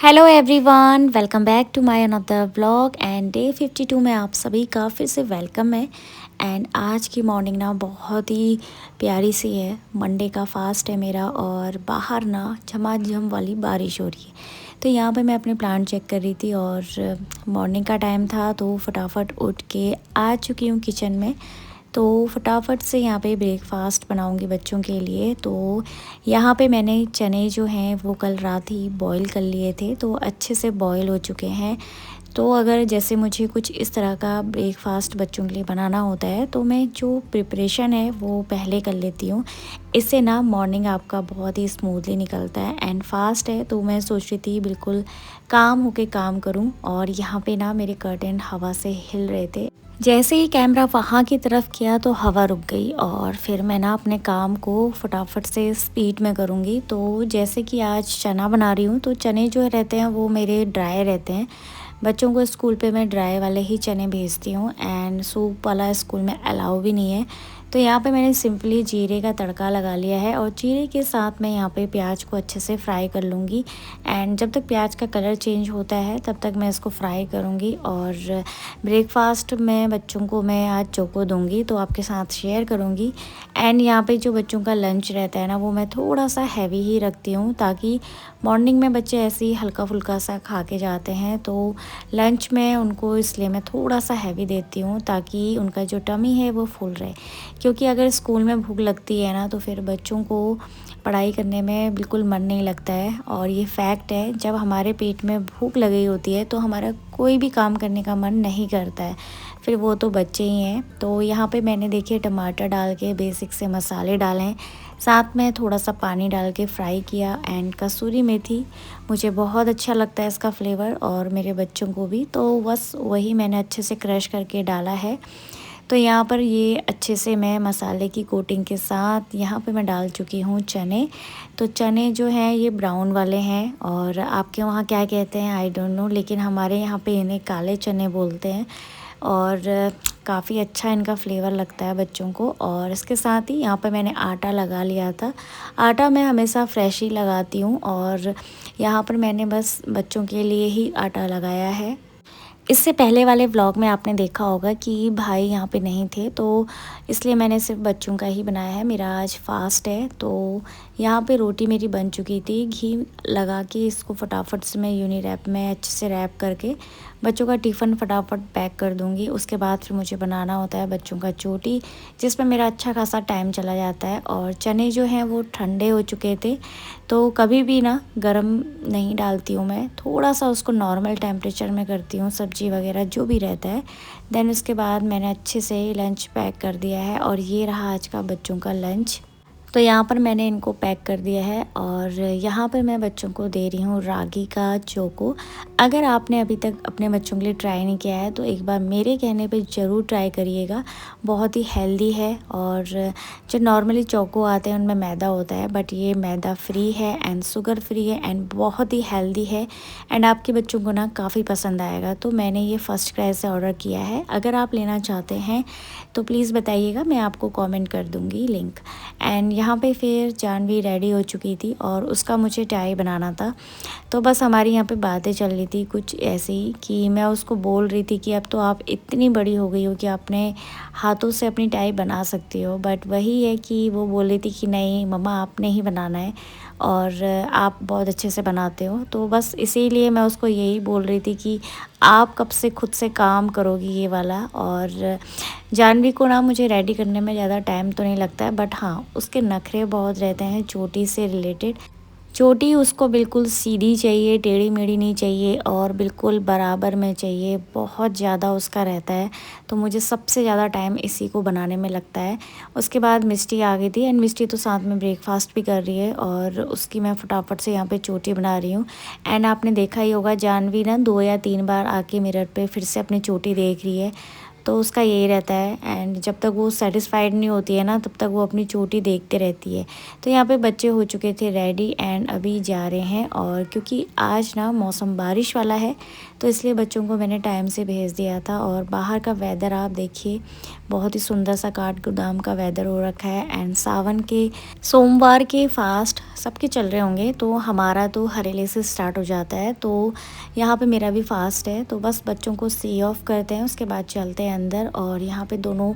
Hello everyone, welcome back to my another vlog and day 52 में आप सभी का फिर से वेलकम है। एंड आज की मॉर्निंग ना बहुत ही प्यारी सी है। मंडे का फास्ट है मेरा और बाहर ना झमाझम वाली बारिश हो रही है। तो यहाँ पे मैं अपने प्लांट चेक कर रही थी और मॉर्निंग का टाइम था तो फटाफट उठ के आ चुकी हूँ किचन में। तो फटाफट से यहाँ पे ब्रेकफास्ट बनाऊंगी बच्चों के लिए। तो यहाँ पे मैंने चने जो हैं वो कल रात ही बॉईल कर लिए थे, तो अच्छे से बॉईल हो चुके हैं। तो अगर जैसे मुझे कुछ इस तरह का ब्रेकफास्ट बच्चों के लिए बनाना होता है तो मैं जो प्रिपरेशन है वो पहले कर लेती हूँ। इससे ना मॉर्निंग आपका बहुत ही स्मूथली निकलता है। एंड फास्ट है तो मैं सोच रही थी बिल्कुल काम होके काम करूँ। और यहाँ पे ना मेरे कर्टेन हवा से हिल रहे थे। जैसे ही कैमरा वहाँ की तरफ किया तो हवा रुक गई और फिर मैं ना अपने काम को फटाफट से स्पीड में करूँगी। तो जैसे कि आज चना बना रही हूँ तो चने जो रहते हैं वो मेरे ड्राई रहते हैं। बच्चों को स्कूल पे मैं ड्राई वाले ही चने भेजती हूँ एंड सूप वाला स्कूल में अलाउ भी नहीं है। तो यहाँ पे मैंने सिंपली जीरे का तड़का लगा लिया है और जीरे के साथ मैं यहाँ पे प्याज को अच्छे से फ्राई कर लूँगी। एंड जब तक प्याज का कलर चेंज होता है तब तक मैं इसको फ्राई करूँगी। और ब्रेकफास्ट में बच्चों को मैं आज चोको दूँगी तो आपके साथ शेयर करूँगी। एंड यहाँ पे जो बच्चों का लंच रहता है ना वो मैं थोड़ा सा हैवी ही रखती हूँ, ताकि मॉर्निंग में बच्चे ऐसे ही हल्का फुल्का सा खा के जाते हैं। तो लंच में उनको इसलिए मैं थोड़ा सा हैवी देती हूँ ताकि उनका जो टमी है वो फुल रहे। क्योंकि अगर स्कूल में भूख लगती है ना तो फिर बच्चों को पढ़ाई करने में बिल्कुल मन नहीं लगता है। और ये फैक्ट है, जब हमारे पेट में भूख लगी होती है तो हमारा कोई भी काम करने का मन नहीं करता है, फिर वो तो बच्चे ही हैं। तो यहाँ पे मैंने देखिए टमाटर डाल के बेसिक से मसाले डाले हैं, साथ में थोड़ा सा पानी डाल के फ्राई किया। एंड कसूरी मेथी मुझे बहुत अच्छा लगता है इसका फ्लेवर और मेरे बच्चों को भी, तो बस वही मैंने अच्छे से क्रश करके डाला है। तो यहाँ पर ये अच्छे से मैं मसाले की कोटिंग के साथ यहाँ पे मैं डाल चुकी हूँ चने। तो चने जो हैं ये ब्राउन वाले हैं और आपके वहाँ क्या कहते हैं आई डोंट नो, लेकिन हमारे यहाँ पे इन्हें काले चने बोलते हैं। और काफ़ी अच्छा इनका फ्लेवर लगता है बच्चों को। और इसके साथ ही यहाँ पे मैंने आटा लगा लिया था। आटा मैं हमेशा फ्रेश ही लगाती हूँ और यहाँ पर मैंने बस बच्चों के लिए ही आटा लगाया है। इससे पहले वाले व्लॉग में आपने देखा होगा कि भाई यहाँ पे नहीं थे, तो इसलिए मैंने सिर्फ बच्चों का ही बनाया है। मेरा आज फास्ट है। तो यहाँ पे रोटी मेरी बन चुकी थी, घी लगा के इसको फटाफट से मैं यूनी रैप में अच्छे से रैप करके बच्चों का टिफ़िन फटाफट पैक कर दूँगी। उसके बाद फिर मुझे बनाना होता है बच्चों का चोटी, जिसमें मेरा अच्छा खासा टाइम चला जाता है। और चने जो हैं वो ठंडे हो चुके थे, तो कभी भी ना गरम नहीं डालती हूँ मैं, थोड़ा सा उसको नॉर्मल टेम्परेचर में करती हूँ, सब्ज़ी वगैरह जो भी रहता है। देन उसके बाद मैंने अच्छे से लंच पैक कर दिया है और ये रहा आज का बच्चों का लंच। तो यहाँ पर मैंने इनको पैक कर दिया है और यहाँ पर मैं बच्चों को दे रही हूँ रागी का चोको। अगर आपने अभी तक अपने बच्चों के लिए ट्राई नहीं किया है तो एक बार मेरे कहने पे ज़रूर ट्राई करिएगा। बहुत ही हेल्दी है और जो नॉर्मली चोको आते हैं उनमें मैदा होता है, बट ये मैदा फ्री है एंड शुगर फ्री है एंड बहुत ही हेल्दी है। एंड आपके बच्चों को ना काफ़ी पसंद आएगा। तो मैंने ये फ़र्स्ट क्राई से ऑर्डर किया है। अगर आप लेना चाहते हैं तो प्लीज़ बताइएगा, मैं आपको कमेंट कर दूँगी लिंक। एंड यहाँ पे फिर जानवी रेडी हो चुकी थी और उसका मुझे टाई बनाना था। तो बस हमारी यहाँ पे बातें चल रही थी कुछ ऐसे ही कि मैं उसको बोल रही थी कि अब तो आप इतनी बड़ी हो गई हो कि अपने हाथों से अपनी टाई बना सकती हो। बट वही है कि वो बोल रही थी कि नहीं मम्मा आपने ही बनाना है और आप बहुत अच्छे से बनाते हो। तो बस इसीलिए मैं उसको यही बोल रही थी कि आप कब से खुद से काम करोगी ये वाला। और जानवी को ना मुझे रेडी करने में ज़्यादा टाइम तो नहीं लगता है, बट हाँ उसके नखरे बहुत रहते हैं चोटी से रिलेटेड। चोटी उसको बिल्कुल सीधी चाहिए, टेढ़ी मेढ़ी नहीं चाहिए और बिल्कुल बराबर में चाहिए, बहुत ज़्यादा उसका रहता है। तो मुझे सबसे ज़्यादा टाइम इसी को बनाने में लगता है। उसके बाद मिष्टी आ गई थी एंड मिष्टी तो साथ में ब्रेकफास्ट भी कर रही है और उसकी मैं फटाफट से यहाँ पे चोटी बना रही हूँ। एंड आपने देखा ही होगा जानवी ना 2 या 3 बार आके मिरर पे फिर से अपनी चोटी देख रही है। तो उसका यही रहता है एंड जब तक वो सेटिस्फाइड नहीं होती है ना तब तक वो अपनी चोटी देखते रहती है। तो यहाँ पे बच्चे हो चुके थे रेडी एंड अभी जा रहे हैं। और क्योंकि आज ना मौसम बारिश वाला है तो इसलिए बच्चों को मैंने टाइम से भेज दिया था। और बाहर का वेदर आप देखिए, बहुत ही सुंदर सा काठगोदाम का वेदर हो रखा है एंड सावन के सोमवार के फास्ट सबके चल रहे होंगे, तो हमारा तो हरेले से स्टार्ट हो जाता है। तो यहाँ पे मेरा भी फास्ट है, तो बस बच्चों को सी ऑफ करते हैं, उसके बाद चलते हैं अंदर। और यहाँ पे दोनों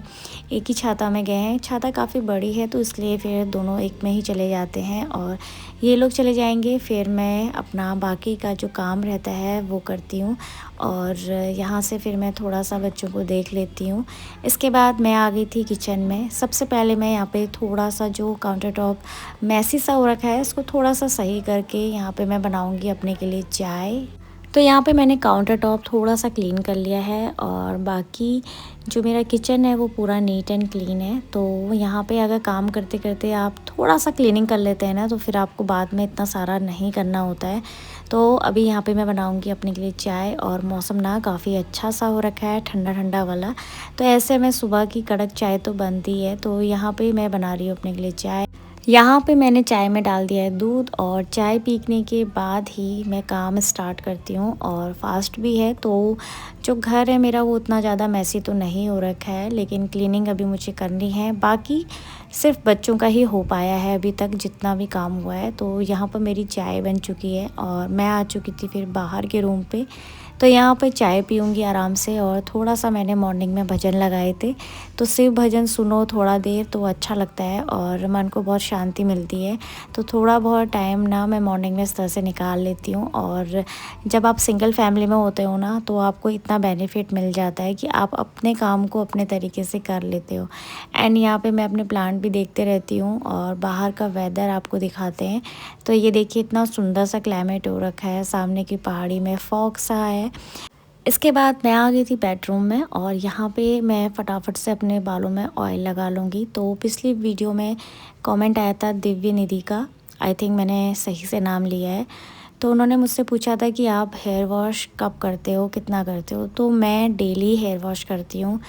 एक ही छाता में गए हैं। छाता काफ़ी बड़ी है तो इसलिए फिर दोनों एक में ही चले जाते हैं और ये लोग चले जाएंगे, फिर मैं अपना बाकी का जो काम रहता है वो करती हूँ और यहाँ से फिर मैं थोड़ा सा बच्चों को देख लेती हूँ। इसके बाद मैं आ गई थी किचन में। सबसे पहले मैं यहाँ पे थोड़ा सा जो काउंटर टॉप मैसी सा हो रखा है उसको थोड़ा सा सही करके यहाँ पे मैं बनाऊँगी अपने के लिए चाय। तो यहाँ पे मैंने काउंटर टॉप थोड़ा सा क्लीन कर लिया है और बाकी जो मेरा किचन है वो पूरा नीट एंड क्लीन है। तो यहाँ पे अगर काम करते करते आप थोड़ा सा क्लीनिंग कर लेते हैं ना, तो फिर आपको बाद में इतना सारा नहीं करना होता है। तो अभी यहाँ पे मैं बनाऊँगी अपने के लिए चाय और मौसम ना काफ़ी अच्छा सा हो रखा है, ठंडा ठंडा वाला। तो ऐसे में सुबह की कड़क चाय तो बनती है, तो यहाँ पे मैं बना रही हूँ अपने के लिए चाय। यहाँ पे मैंने चाय में डाल दिया है दूध और चाय पीने के बाद ही मैं काम स्टार्ट करती हूँ। और फास्ट भी है तो जो घर है मेरा वो उतना ज़्यादा मैसी तो नहीं हो रखा है, लेकिन क्लीनिंग अभी मुझे करनी है। बाकी सिर्फ बच्चों का ही हो पाया है अभी तक जितना भी काम हुआ है। तो यहाँ पर मेरी चाय बन चुकी है और मैं आ चुकी थी फिर बाहर के रूम पे। तो यहाँ पर चाय पीऊँगी आराम से और थोड़ा सा मैंने मॉर्निंग में भजन लगाए थे, तो शिव भजन सुनो थोड़ा देर तो अच्छा लगता है और मन को बहुत शांति मिलती है। तो थोड़ा बहुत टाइम ना मैं मॉर्निंग में इस तरह से निकाल लेती हूँ। और जब आप सिंगल फैमिली में होते हो ना, तो आपको इतना बेनिफिट मिल जाता है कि आप अपने काम को अपने तरीके से कर लेते हो। एंड यहाँ पे मैं अपने प्लांट भी देखते रहती हूँ और बाहर का वेदर आपको दिखाते हैं। तो ये देखिए इतना सुंदर सा क्लाइमेट हो रखा है, सामने की पहाड़ी में फॉग सा है। इसके बाद मैं आ गई थी बेडरूम में और यहाँ पे मैं फटाफट से अपने बालों में ऑयल लगा लूँगी। तो पिछली वीडियो में कमेंट आया था दिव्य निधि का, आई थिंक मैंने सही से नाम लिया है। तो उन्होंने मुझसे पूछा था कि आप हेयर वॉश कब करते हो, कितना करते हो। तो मैं डेली हेयर वॉश करती हूँ।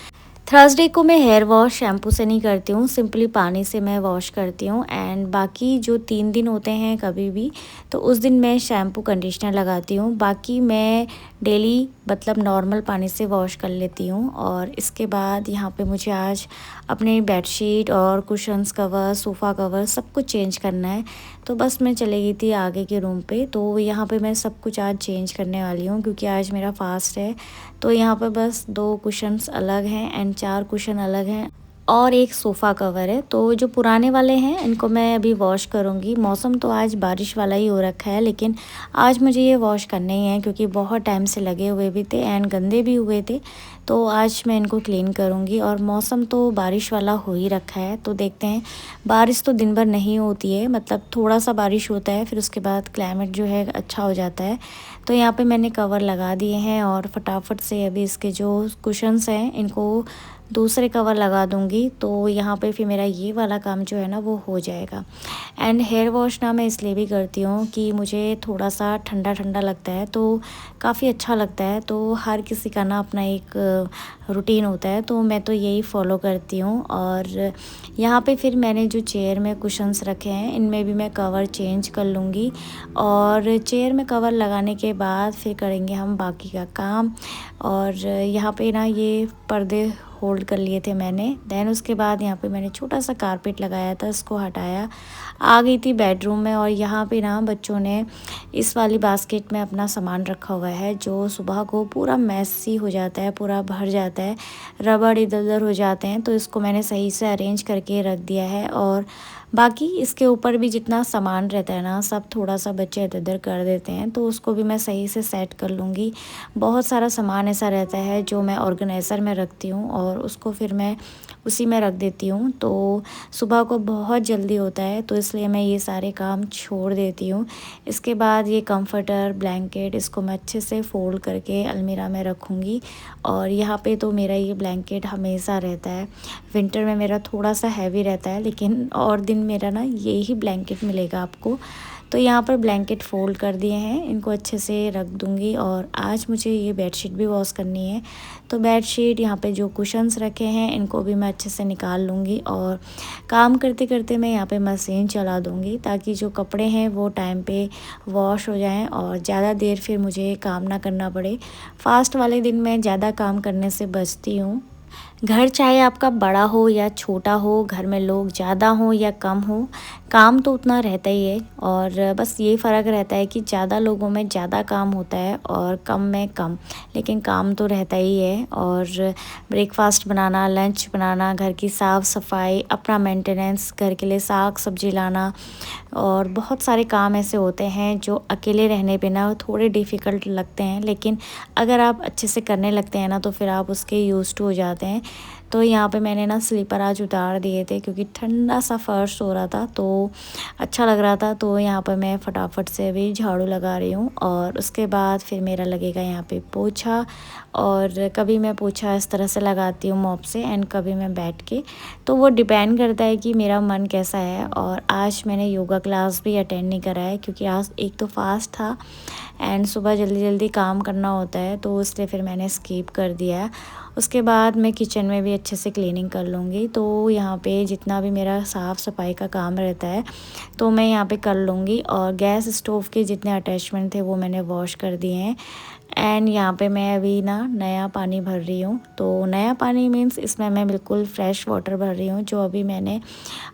थर्सडे को मैं हेयर वॉश शैम्पू से नहीं करती हूँ, सिंपली पानी से मैं वॉश करती हूँ। एंड बाकी जो 3 दिन होते हैं कभी भी, तो उस दिन मैं शैम्पू कंडीशनर लगाती हूँ। बाकी मैं डेली मतलब नॉर्मल पानी से वॉश कर लेती हूँ। और इसके बाद यहाँ पे मुझे आज अपने बेडशीट और कुशन्स कवर, सोफ़ा कवर सब कुछ चेंज करना है। तो बस मैं चली गई थी आगे के रूम पे। तो यहाँ पे मैं सब कुछ आज चेंज करने वाली हूँ क्योंकि आज मेरा फास्ट है। तो यहाँ पे बस 2 कुशन्स अलग हैं एंड 4 कुशन अलग हैं और एक सोफ़ा कवर है। तो जो पुराने वाले हैं इनको मैं अभी वॉश करूँगी। मौसम तो आज बारिश वाला ही हो रखा है, लेकिन आज मुझे ये वॉश करने ही हैं क्योंकि बहुत टाइम से लगे हुए भी थे एंड गंदे भी हुए थे। तो आज मैं इनको क्लीन करूँगी और मौसम तो बारिश वाला हो ही रखा है। तो देखते हैं, बारिश तो दिन भर नहीं होती है, मतलब थोड़ा सा बारिश होता है फिर उसके बाद क्लाइमेट जो है अच्छा हो जाता है। तो यहाँ पे मैंने कवर लगा दिए हैं और फटाफट से अभी इसके जो कुशन्स हैं इनको दूसरे कवर लगा दूँगी। तो यहाँ पे फिर मेरा ये वाला काम जो है ना वो हो जाएगा। एंड हेयर वॉश ना मैं इसलिए भी करती हूँ कि मुझे थोड़ा सा ठंडा ठंडा लगता है तो काफ़ी अच्छा लगता है। तो हर किसी का ना अपना एक रूटीन होता है, तो मैं तो यही फॉलो करती हूँ। और यहाँ पे फिर मैंने जो चेयर में कुशन्स रखे हैं इनमें भी मैं कवर चेंज कर लूँगी और चेयर में कवर लगाने के बाद फिर करेंगे हम बाकी का काम। और यहाँ पे ना ये पर्दे होल्ड कर लिए थे मैंने। देन उसके बाद यहाँ पे मैंने छोटा सा कारपेट लगाया था, इसको हटाया, आ गई थी बेडरूम में। और यहाँ पे ना बच्चों ने इस वाली बास्केट में अपना सामान रखा हुआ है जो सुबह को पूरा मैसी हो जाता है, पूरा भर जाता है, रबड़ इधर उधर हो जाते हैं। तो इसको मैंने सही से अरेंज करके रख दिया है। और बाकी इसके ऊपर भी जितना सामान रहता है ना सब थोड़ा सा बच्चे इधर उधर कर देते हैं, तो उसको भी मैं सही से सेट कर लूँगी। बहुत सारा सामान ऐसा रहता है जो मैं ऑर्गेनाइज़र में रखती हूँ और उसको फिर मैं उसी में रख देती हूँ। तो सुबह को बहुत जल्दी होता है तो इसलिए मैं ये सारे काम छोड़ देती हूँ। इसके बाद ये कंफर्टर, ब्लैंकेट, इसको मैं अच्छे से फोल्ड करके अलमीरा में रखूँगी। और यहाँ पे तो मेरा ये ब्लैंकेट हमेशा रहता है। विंटर में मेरा थोड़ा सा हैवी रहता है, लेकिन और दिन मेरा ना यही ब्लैंकेट मिलेगा आपको। तो यहाँ पर ब्लैंकेट फोल्ड कर दिए हैं, इनको अच्छे से रख दूँगी। और आज मुझे ये बेडशीट भी वॉश करनी है। तो बेडशीट, यहाँ पे जो कुशन्स रखे हैं इनको भी मैं अच्छे से निकाल लूँगी। और काम करते करते मैं यहाँ पे मशीन चला दूँगी ताकि जो कपड़े हैं वो टाइम पे वॉश हो जाएं और ज़्यादा देर फिर मुझे काम ना करना पड़े। फास्ट वाले दिन मैं ज़्यादा काम करने से बचती हूँ। घर चाहे आपका बड़ा हो या छोटा हो, घर में लोग ज़्यादा हों या कम हो, काम तो उतना रहता ही है। और बस ये फ़र्क रहता है कि ज़्यादा लोगों में ज़्यादा काम होता है और कम में कम, लेकिन काम तो रहता ही है। और ब्रेकफास्ट बनाना, लंच बनाना, घर की साफ़ सफाई, अपना मेंटेनेंस, घर के लिए साग सब्जी लाना, और बहुत सारे काम ऐसे होते हैं जो अकेले रहने पे ना थोड़े डिफ़िकल्ट लगते हैं, लेकिन अगर आप अच्छे से करने लगते हैं ना तो फिर आप उसके यूज़ टू हो जाते हैं। तो यहाँ पे मैंने ना स्लीपर आज उतार दिए थे क्योंकि ठंडा सा फर्श हो रहा था, तो अच्छा लग रहा था। तो यहाँ पर मैं फटाफट से अभी झाड़ू लगा रही हूँ और उसके बाद फिर मेरा लगेगा यहाँ पे पोछा। और कभी मैं पोछा इस तरह से लगाती हूँ मॉप से, एंड कभी मैं बैठ के, तो वो डिपेंड करता है कि मेरा मन कैसा है। और आज मैंने योगा क्लास भी अटेंड नहीं करा है क्योंकि आज एक तो फास्ट था एंड सुबह जल्दी जल्दी काम करना होता है, तो इसलिए फिर मैंने स्किप कर दिया है। उसके बाद मैं किचन में भी अच्छे से क्लीनिंग कर लूँगी, तो यहाँ पे जितना भी मेरा साफ़ सफाई का काम रहता है तो मैं यहाँ पे कर लूँगी। और गैस स्टोव के जितने अटैचमेंट थे वो मैंने वॉश कर दिए हैं। एंड यहाँ पे मैं अभी ना नया पानी भर रही हूँ, तो नया पानी मीन्स इसमें मैं बिल्कुल फ्रेश वाटर भर रही हूँ जो अभी मैंने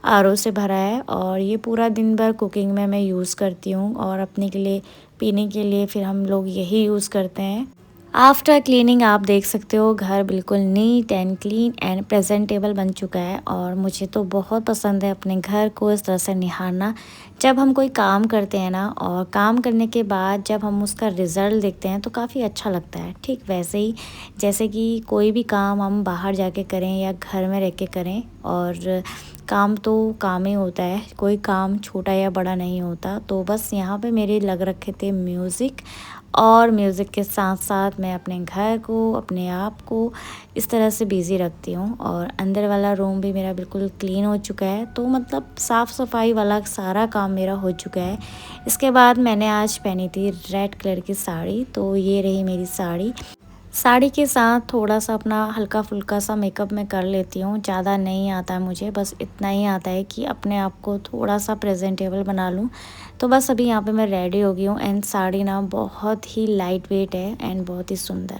आरओ से भरा है। और ये पूरा दिन भर कुकिंग में मैं यूज़ करती हूँ और अपने के लिए पीने के लिए फिर हम लोग यही यूज़ करते हैं। आफ्टर क्लीनिंग आप देख सकते हो घर बिल्कुल neat and clean and presentable बन चुका है। और मुझे तो बहुत पसंद है अपने घर को इस तरह से निहारना। जब हम कोई काम करते हैं ना, और काम करने के बाद जब हम उसका रिज़ल्ट देखते हैं तो काफ़ी अच्छा लगता है। ठीक वैसे ही जैसे कि कोई भी काम हम बाहर जाके करें या घर में रह के करें, और काम तो काम ही होता है, कोई काम छोटा या बड़ा नहीं होता। तो बस यहाँ पे मेरे लग रखे थे म्यूज़िक, और म्यूज़िक के साथ साथ मैं अपने घर को, अपने आप को इस तरह से बिज़ी रखती हूँ। और अंदर वाला रूम भी मेरा बिल्कुल क्लीन हो चुका है, तो मतलब साफ़ सफाई वाला सारा काम मेरा हो चुका है। इसके बाद मैंने आज पहनी थी रेड कलर की साड़ी, तो ये रही मेरी साड़ी। साड़ी के साथ थोड़ा-सा अपना हल्का-फुल्का सा मेकअप मैं कर लेती हूँ, ज़्यादा नहीं आता है मुझे, बस इतना ही आता है कि अपने आप को थोड़ा-सा प्रेज़ेंटेबल बना लूँ। तो बस अभी यहाँ पे मैं रेडी हो गई हूँ, एंड साड़ी ना बहुत ही लाइट वेट है एंड बहुत ही सुंदर।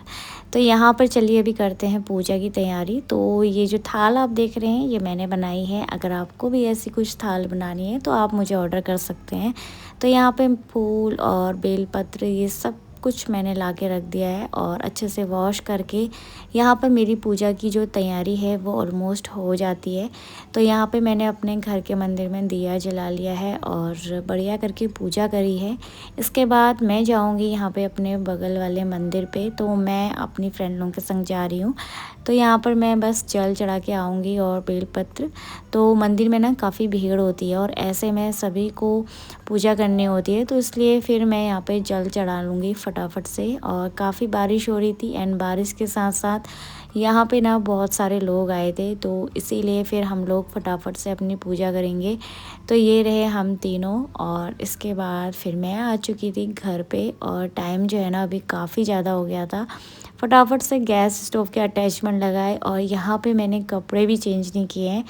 तो यहाँ पर चलिए अभी करते हैं पूजा की तैयारी। तो ये जो थाल आप देख रहे हैं ये मैंने बनाई है, अगर आपको भी ऐसी कुछ थाल बनानी है तो आप मुझे ऑर्डर कर सकते हैं। तो यहाँ पे फूल और बेलपत्र ये सब कुछ मैंने ला के रख दिया है, और अच्छे से वॉश करके यहाँ पर मेरी पूजा की जो तैयारी है वो ऑलमोस्ट हो जाती है। तो यहाँ पे मैंने अपने घर के मंदिर में दिया जला लिया है और बढ़िया करके पूजा करी है। इसके बाद मैं जाऊँगी यहाँ पे अपने बगल वाले मंदिर पे, तो मैं अपनी फ्रेंड लोगों के संग जा रही हूँ। तो यहाँ पर मैं बस जल चढ़ा के आऊँगी और बेलपत्र। तो मंदिर में ना काफ़ी भीड़ होती है और ऐसे में सभी को पूजा करनी होती है, तो इसलिए फिर मैं यहाँ पे जल चढ़ा लूँगी फटाफट से। और काफ़ी बारिश हो रही थी, एंड बारिश के साथ साथ यहाँ पे ना बहुत सारे लोग आए थे, तो इसीलिए फिर हम लोग फटाफट से अपनी पूजा करेंगे। तो ये रहे हम तीनों, और इसके बाद फिर मैं आ चुकी थी घर पे। और टाइम जो है ना अभी काफ़ी ज़्यादा हो गया था, फटाफट से गैस स्टोव के अटैचमेंट लगाए। और यहाँ पे मैंने कपड़े भी चेंज नहीं किए हैं,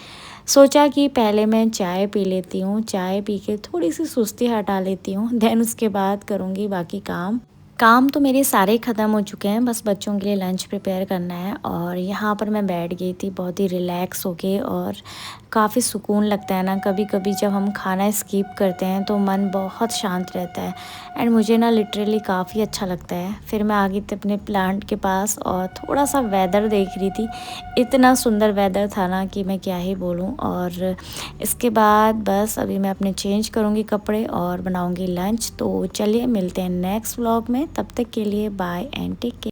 सोचा कि पहले मैं चाय पी लेती हूँ, चाय पी के थोड़ी सी सुस्ती हटा लेती हूँ, देन उसके बाद करूँगी बाकी काम। काम तो मेरे सारे ख़त्म हो चुके हैं, बस बच्चों के लिए लंच प्रिपेयर करना है। और यहाँ पर मैं बैठ गई थी बहुत ही रिलैक्स होके, और काफ़ी सुकून लगता है ना कभी कभी जब हम खाना स्किप करते हैं तो मन बहुत शांत रहता है, एंड मुझे ना लिटरली काफ़ी अच्छा लगता है। फिर मैं आ गई थी अपने प्लांट के पास और थोड़ा सा वेदर देख रही थी, इतना सुंदर वेदर था ना कि मैं क्या ही बोलूँ। और इसके बाद बस अभी मैं अपने चेंज करूँगी कपड़े और बनाऊँगी लंच। तो चलिए मिलते हैं नेक्स्ट व्लॉग में, तब तक के लिए बाय एंड टेक केयर।